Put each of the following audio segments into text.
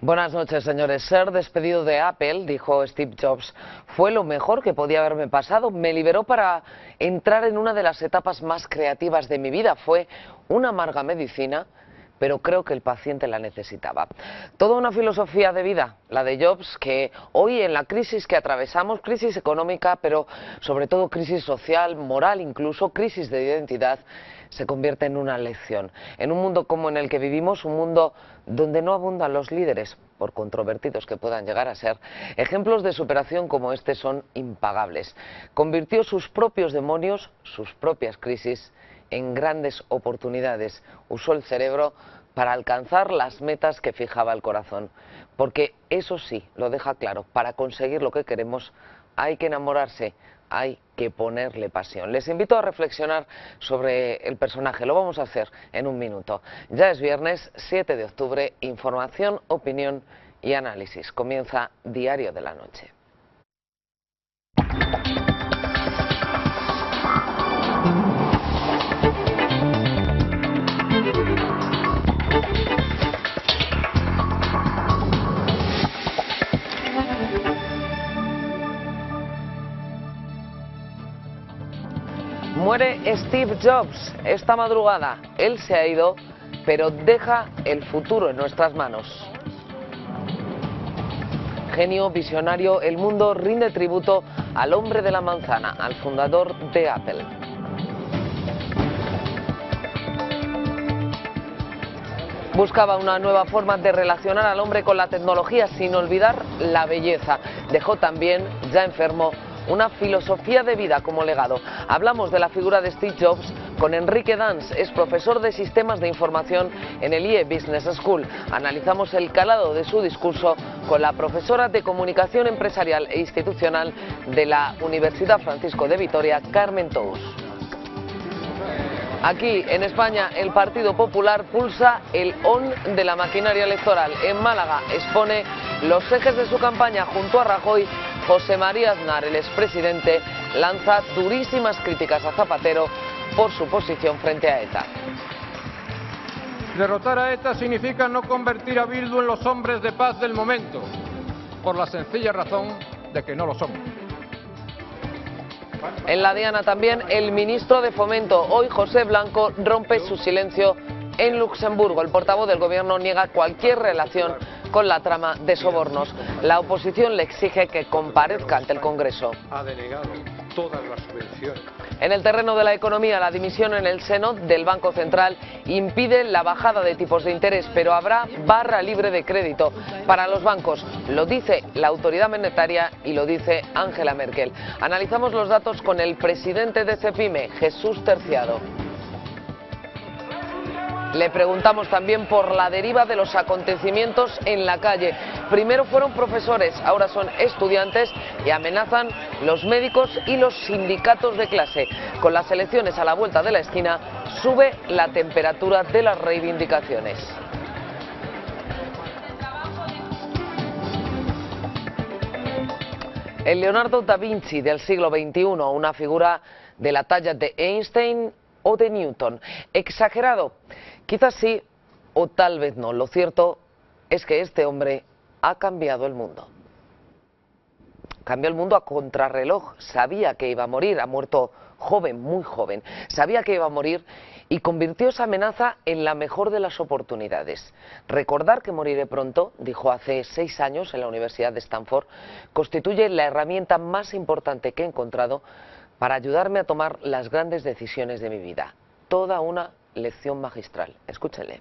Buenas noches, señores. Ser despedido de Apple, dijo Steve Jobs, fue lo mejor que podía haberme pasado. Me liberó para entrar en una de las etapas más creativas de mi vida. Fue una amarga medicina, pero creo que el paciente la necesitaba. Toda una filosofía de vida, la de Jobs, que hoy en la crisis que atravesamos, crisis económica, pero sobre todo crisis social, moral, incluso crisis de identidad, se convierte en una lección. En un mundo como en el que vivimos, un mundo donde no abundan los líderes, por controvertidos que puedan llegar a ser, ejemplos de superación como este son impagables. Convirtió sus propios demonios, sus propias crisis, en grandes oportunidades. Usó el cerebro para alcanzar las metas que fijaba el corazón. Porque eso sí, lo deja claro, para conseguir lo que queremos hay que enamorarse, hay que ponerle pasión. Les invito a reflexionar sobre el personaje, lo vamos a hacer en un minuto. Ya es viernes 7 de octubre, información, opinión y análisis. Comienza Diario de la Noche. Muere Steve Jobs esta madrugada. Él se ha ido, pero deja el futuro en nuestras manos. Genio, visionario, el mundo rinde tributo al hombre de la manzana, al fundador de Apple. Buscaba una nueva forma de relacionar al hombre con la tecnología sin olvidar la belleza. Dejó también, ya enfermo, una filosofía de vida como legado. Hablamos de la figura de Steve Jobs con Enrique Dans, es profesor de Sistemas de Información en el IE Business School. Analizamos el calado de su discurso con la profesora de Comunicación Empresarial e Institucional de la Universidad Francisco de Vitoria, Carmen Tous. Aquí, en España, el Partido Popular pulsa el on de la maquinaria electoral. En Málaga expone los ejes de su campaña junto a Rajoy. José María Aznar, el expresidente, lanza durísimas críticas a Zapatero por su posición frente a ETA. Derrotar a ETA significa no convertir a Bildu en los hombres de paz del momento, por la sencilla razón de que no lo somos. En la diana también el ministro de Fomento. Hoy José Blanco rompe su silencio en Luxemburgo. El portavoz del gobierno niega cualquier relación con la trama de sobornos. La oposición le exige que comparezca ante el Congreso. Ha denegado todas las subvenciones. En el terreno de la economía, la dimisión en el seno del Banco Central impide la bajada de tipos de interés, pero habrá barra libre de crédito para los bancos. Lo dice la autoridad monetaria y lo dice Angela Merkel. Analizamos los datos con el presidente de Cepime, Jesús Terciado. Le preguntamos también por la deriva de los acontecimientos en la calle. Primero fueron profesores, ahora son estudiantes y amenazan los médicos y los sindicatos de clase. Con las elecciones a la vuelta de la esquina, sube la temperatura de las reivindicaciones. El Leonardo da Vinci del siglo XXI, una figura de la talla de Einstein o de Newton. Exagerado, quizás sí o tal vez no. Lo cierto es que este hombre ha cambiado el mundo. Cambió el mundo a contrarreloj. Sabía que iba a morir, ha muerto joven, muy joven. Sabía que iba a morir y convirtió esa amenaza en la mejor de las oportunidades. Recordar que moriré pronto, dijo hace 6 años en la Universidad de Stanford, constituye la herramienta más importante que he encontrado para ayudarme a tomar las grandes decisiones de mi vida. Toda una lección magistral. Escúchele.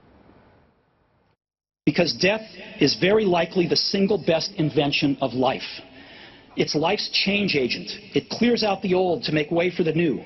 Because death is very likely the single best invention of life. It's life's change agent. It clears out the old to make way for the new.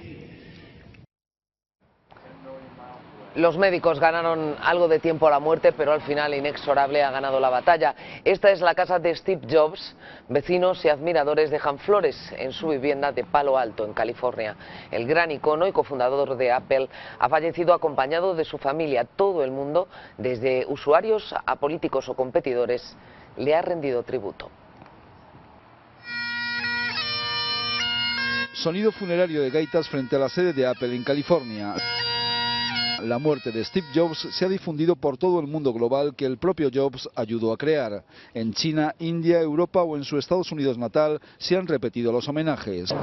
Los médicos ganaron algo de tiempo a la muerte, pero al final inexorable ha ganado la batalla. Esta es la casa de Steve Jobs. Vecinos y admiradores dejan flores en su vivienda de Palo Alto, en California. El gran icono y cofundador de Apple ha fallecido acompañado de su familia. Todo el mundo, desde usuarios a políticos o competidores, le ha rendido tributo. Sonido funerario de gaitas frente a la sede de Apple en California. La muerte de Steve Jobs se ha difundido por todo el mundo global que el propio Jobs ayudó a crear. En China, India, Europa o en su Estados Unidos natal se han repetido los homenajes.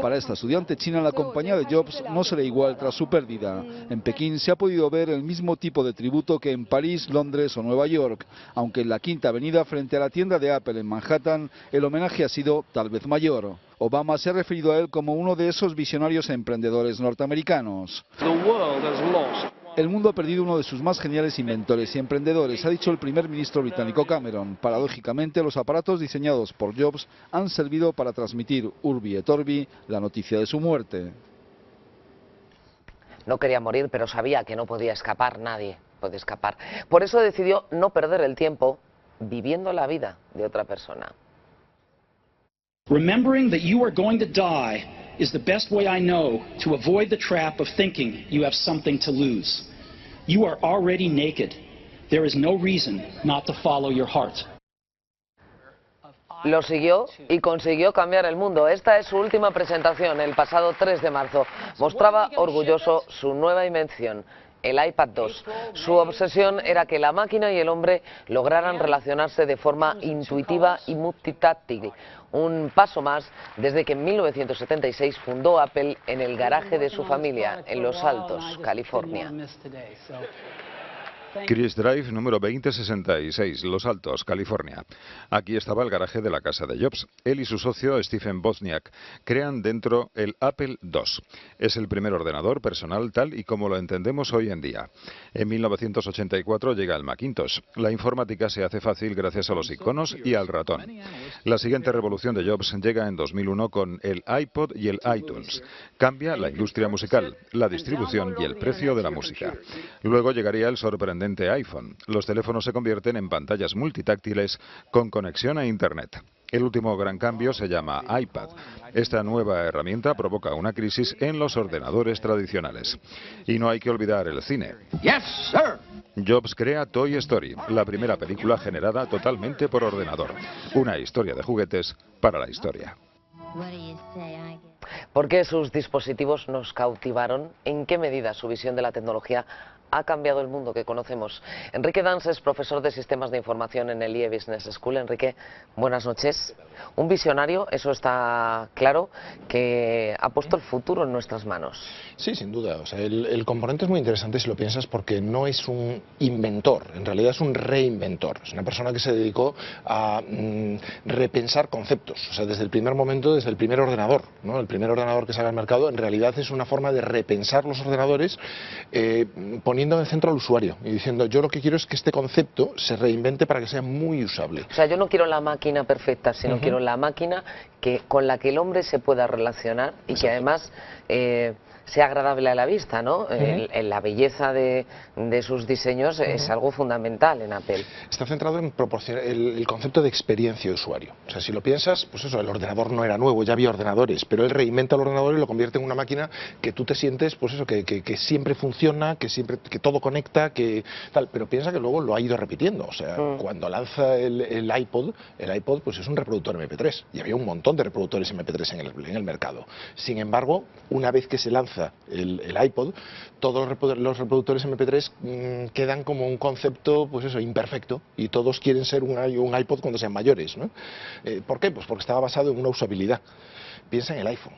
Para esta estudiante china, la compañía de Jobs no será igual tras su pérdida. En Pekín se ha podido ver el mismo tipo de tributo que en París, Londres o Nueva York, aunque en la Quinta Avenida, frente a la tienda de Apple en Manhattan, el homenaje ha sido tal vez mayor. Obama se ha referido a él como uno de esos visionarios emprendedores norteamericanos. El mundo ha perdido uno de sus más geniales inventores y emprendedores, ha dicho el primer ministro británico Cameron. Paradójicamente, los aparatos diseñados por Jobs han servido para transmitir urbi et orbi la noticia de su muerte. No quería morir, pero sabía que no podía escapar, nadie puede escapar. Por eso decidió no perder el tiempo viviendo la vida de otra persona. Remembering that you are going to die is the best way I know to avoid the trap of thinking you have something to lose. You are already naked. There is no reason not to follow your heart. Lo siguió y consiguió cambiar el mundo. Esta es su última presentación, el pasado 3 de marzo. Mostraba orgulloso su nueva invención, el iPad 2. Su obsesión era que la máquina y el hombre lograran relacionarse de forma intuitiva y multitáctil. Un paso más desde que en 1976 fundó Apple en el garaje de su familia, en Los Altos, California. Chris Drive, número 2066, Los Altos, California. Aquí estaba el garaje de la casa de Jobs. Él y su socio, Stephen Wozniak, crean dentro el Apple II. Es el primer ordenador personal tal y como lo entendemos hoy en día. En 1984 llega el Macintosh. La informática se hace fácil gracias a los iconos y al ratón. La siguiente revolución de Jobs llega en 2001 con el iPod y el iTunes. Cambia la industria musical, la distribución y el precio de la música. Luego llegaría el sorprendente iPhone. Los teléfonos se convierten en pantallas multitáctiles con conexión a Internet. El último gran cambio se llama iPad. Esta nueva herramienta provoca una crisis en los ordenadores tradicionales. Y no hay que olvidar el cine. Yes, sir. Jobs crea Toy Story, la primera película generada totalmente por ordenador. Una historia de juguetes para la historia. ¿Por qué sus dispositivos nos cautivaron? ¿En qué medida su visión de la tecnología ha cambiado el mundo que conocemos? Enrique Dans es profesor de Sistemas de Información en el IE Business School. Enrique, buenas noches. Un visionario, eso está claro, que ha puesto el futuro en nuestras manos. Sí, sin duda. O sea, el componente es muy interesante si lo piensas porque no es un inventor, en realidad es un reinventor. Es una persona que se dedicó a repensar conceptos. O sea, desde el primer momento, desde el primer ordenador, ¿no? El primer ordenador que sale al mercado, en realidad es una forma de repensar los ordenadores poniendo en el centro al usuario y diciendo, yo lo que quiero es que este concepto se reinvente para que sea muy usable. O sea, yo no quiero la máquina perfecta, sino quiero la máquina con la que el hombre se pueda relacionar y que además sea agradable a la vista, ¿no? La belleza de sus diseños es algo fundamental en Apple. Está centrado en proporcionar el concepto de experiencia de usuario. O sea, si lo piensas, pues eso, el ordenador no era nuevo, ya había ordenadores, pero él reinventa el ordenador y lo convierte en una máquina que tú te sientes, pues eso, que siempre funciona, que todo conecta, que tal. Pero piensa que luego lo ha ido repitiendo. O sea, cuando lanza el iPod pues es un reproductor MP3 y había un montón de reproductores MP3 en el mercado. Sin embargo, una vez que se lanza el iPod, todos los reproductores MP3 quedan como un concepto, pues eso, imperfecto, y todos quieren ser un iPod cuando sean mayores, ¿no? ¿Por qué? Pues porque estaba basado en una usabilidad. Piensa en el iPhone.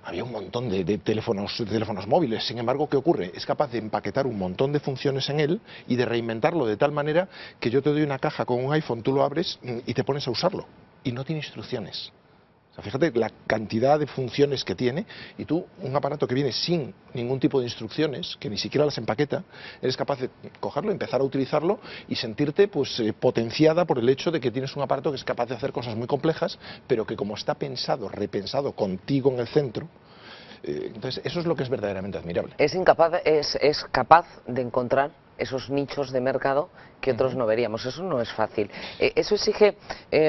Había un montón de teléfonos móviles. Sin embargo, ¿qué ocurre? Es capaz de empaquetar un montón de funciones en él y de reinventarlo de tal manera que yo te doy una caja con un iPhone, tú lo abres y te pones a usarlo. Y no tiene instrucciones. O sea, fíjate la cantidad de funciones que tiene y tú, un aparato que viene sin ningún tipo de instrucciones, que ni siquiera las empaqueta, eres capaz de cogerlo, empezar a utilizarlo y sentirte pues potenciada por el hecho de que tienes un aparato que es capaz de hacer cosas muy complejas, pero que como está pensado, repensado contigo en el centro, entonces eso es lo que es verdaderamente admirable. Es capaz de encontrar esos nichos de mercado que otros no veríamos. Eso no es fácil. ¿Eso exige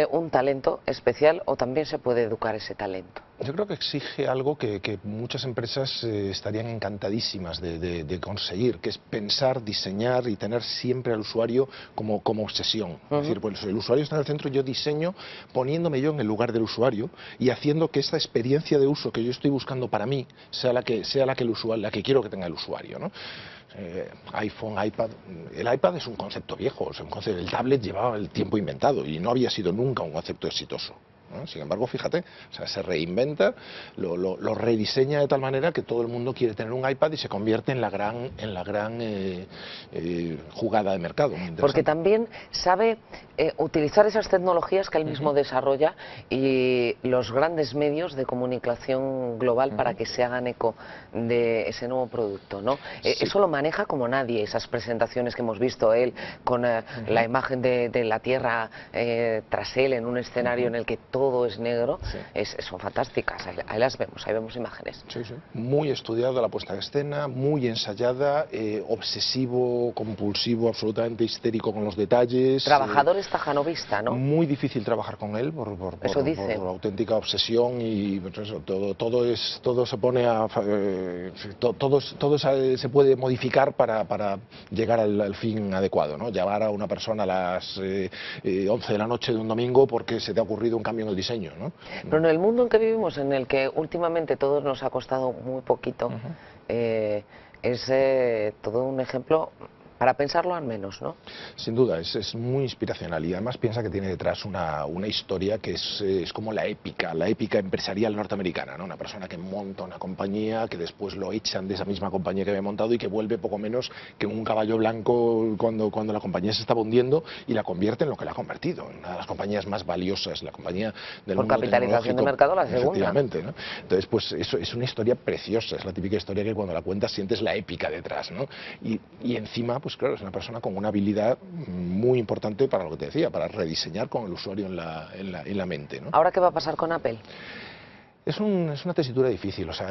un talento especial o también se puede educar ese talento? Yo creo que exige algo que muchas empresas estarían encantadísimas de conseguir, que es pensar, diseñar y tener siempre al usuario como obsesión. Es decir, pues el usuario está en el centro, yo diseño poniéndome yo en el lugar del usuario y haciendo que esta experiencia de uso que yo estoy buscando para mí sea la que el usuario, la que quiero que tenga el usuario, ¿no? iPhone, iPad. El iPad es un concepto viejo, el tablet llevaba el tiempo inventado y no había sido nunca un concepto exitoso, ¿no? Sin embargo, fíjate, o sea, se reinventa, lo rediseña de tal manera que todo el mundo quiere tener un iPad y se convierte en la gran jugada de mercado. Porque también sabe utilizar esas tecnologías que él mismo desarrolla y los grandes medios de comunicación global para que se hagan eco de ese nuevo producto, ¿no? Sí. Eso lo maneja como nadie, esas presentaciones que hemos visto él con la imagen de la Tierra tras él en un escenario en el que todo es negro, son fantásticas, ahí las vemos, ahí vemos imágenes. Sí, sí. Muy estudiada la puesta en escena, muy ensayada, obsesivo, compulsivo, absolutamente histérico con los detalles. Trabajador estajanovista, ¿no? Muy difícil trabajar con él por auténtica obsesión y pues eso, todo se pone a... todo se puede modificar para llegar al fin adecuado, ¿no? Llevar a una persona a las 11 de la noche de un domingo porque se te ha ocurrido un cambio en el diseño, ¿no? Pero en el mundo en que vivimos, en el que últimamente todos nos ha costado muy poquito, es todo un ejemplo para pensarlo al menos, ¿no? Sin duda, es muy inspiracional y además piensa que tiene detrás una historia que es como la épica empresarial norteamericana, ¿no? Una persona que monta una compañía, que después lo echan de esa misma compañía que había montado y que vuelve poco menos que un caballo blanco cuando la compañía se estaba hundiendo y la convierte en lo que la ha convertido, en una de las compañías más valiosas, la compañía del mundo tecnológico. Por capitalización de mercado, la segunda. Efectivamente, ¿no? Entonces, pues eso es una historia preciosa, es la típica historia que cuando la cuentas sientes la épica detrás, ¿no? Y encima, pues claro, es una persona con una habilidad muy importante para lo que te decía, para rediseñar con el usuario en la mente, ¿no? ¿Ahora qué va a pasar con Apple? Es una tesitura difícil, o sea,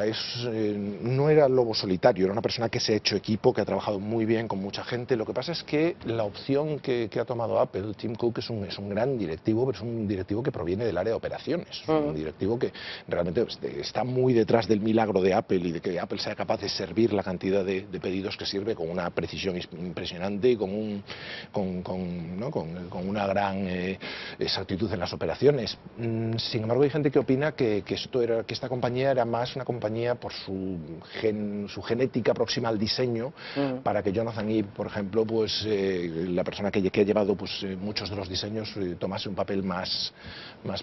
no era lobo solitario, era una persona que se ha hecho equipo, que ha trabajado muy bien con mucha gente. Lo que pasa es que la opción que ha tomado Apple, Tim Cook, es un gran directivo, pero es un directivo que proviene del área de operaciones, un directivo que realmente está muy detrás del milagro de Apple y de que Apple sea capaz de servir la cantidad de pedidos que sirve con una precisión impresionante y con una gran exactitud en las operaciones. Sin embargo, hay gente que opina que esta compañía era más una compañía por su genética próxima al diseño, para que Jonathan Ive, por ejemplo, pues la persona que ha llevado pues muchos de los diseños, tomase un papel más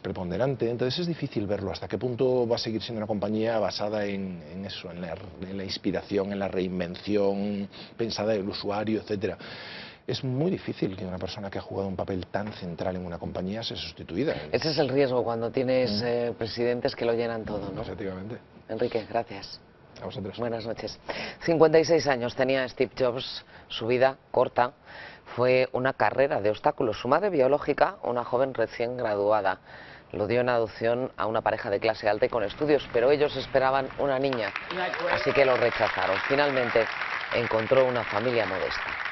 preponderante. Entonces es difícil verlo hasta qué punto va a seguir siendo una compañía basada en eso, en la inspiración, en la reinvención, pensada en el usuario, etcétera. Es muy difícil que una persona que ha jugado un papel tan central en una compañía sea sustituida. Ese es el riesgo cuando tienes presidentes que lo llenan todo, ¿no? Efectivamente. Enrique, gracias. A vosotros. Buenas noches. 56 años tenía Steve Jobs, su vida corta fue una carrera de obstáculos. Su madre biológica, una joven recién graduada, lo dio en adopción a una pareja de clase alta y con estudios, pero ellos esperaban una niña, así que lo rechazaron. Finalmente encontró una familia modesta.